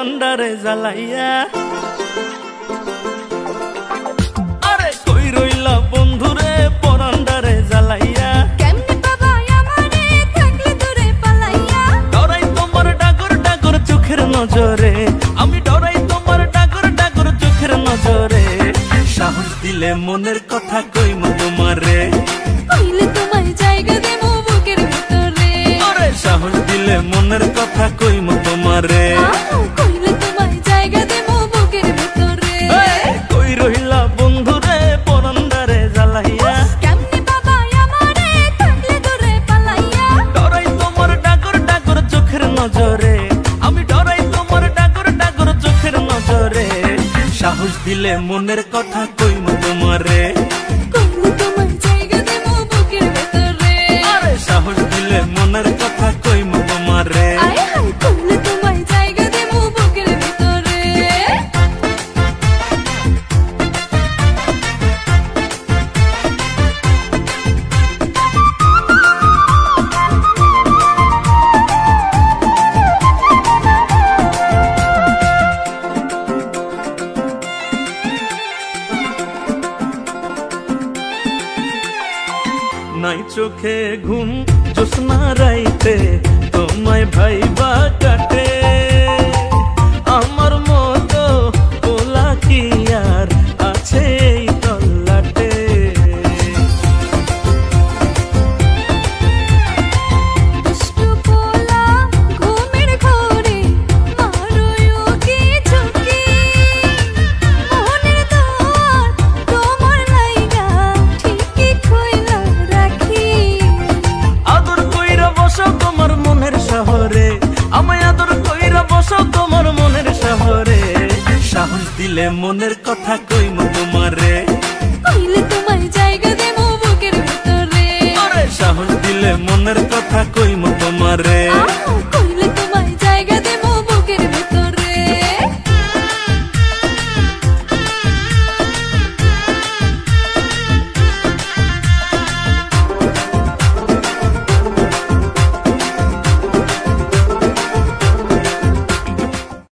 পরান্ডারে জ্বালাইয়া। আরে কই রইলা বন্ধুরে পরান্ডারে জ্বালাইয়া। কেমনে বাবা আমারে থাকলে দূরে পালাইয়া। ডরাই তোমার ডাগর ডাগর চোখের নজরে, আমি ডরাই তোমার ডাগর ডাগর চোখের নজরে। সাহস দিলে মনের কথা কইমু তোমারে, কইলে তোমায় জায়গা দেবো বুকের ভিতরে। আরে সাহস দিলে মনের কথা কইমু তোমারে। কইলে তোমায় জায়গা দেবো বুকের ভিতরে। কই রইলা বন্ধুরে পরান্ডারে জ্বালাইয়া। কেমনে বাবা আমারে থাকলে দূরে পালাইয়া। ডরাই তোমার ডাগর ডাগর চোখের নজরে, আমি ডরাই তোমার ডাগর ডাগর চোখের নজরে। সাহস দিলে মনের কথা কইমু তোমারে, কইলে তোমায় জায়গা দেবো বুকের ভিতরে। আরে সাহস দিলে মনের কথা কইমু তোমারে। আয় হায় কইলে তোমায় জায়গা দেবো বুকের ভিতরে। নাই চোখে ঘুম জোছনা রাইতে তোমায় ভাইবা কাটে। আমার মতো পোলা কি আর আছে এই তল্লাটে। দুষ্টু পোলা ঘুমের ঘোরে মারোয় কি ঝুঁকি। মনের দোয়ার তোমার লাইগা ঠিকই খোলা রাখি। আদর কইরা বসো তোমার মনের শহরে, আমায় আদর কইরা বসো তোমার মনের শহরে। সাহস দিলে মনের কথা কইমু তোমারে, কইলে তোমায় জায়গা দেবো বুকের ভিতরে। আরে সাহস দিলে মনের কথা কইমু তোমারে।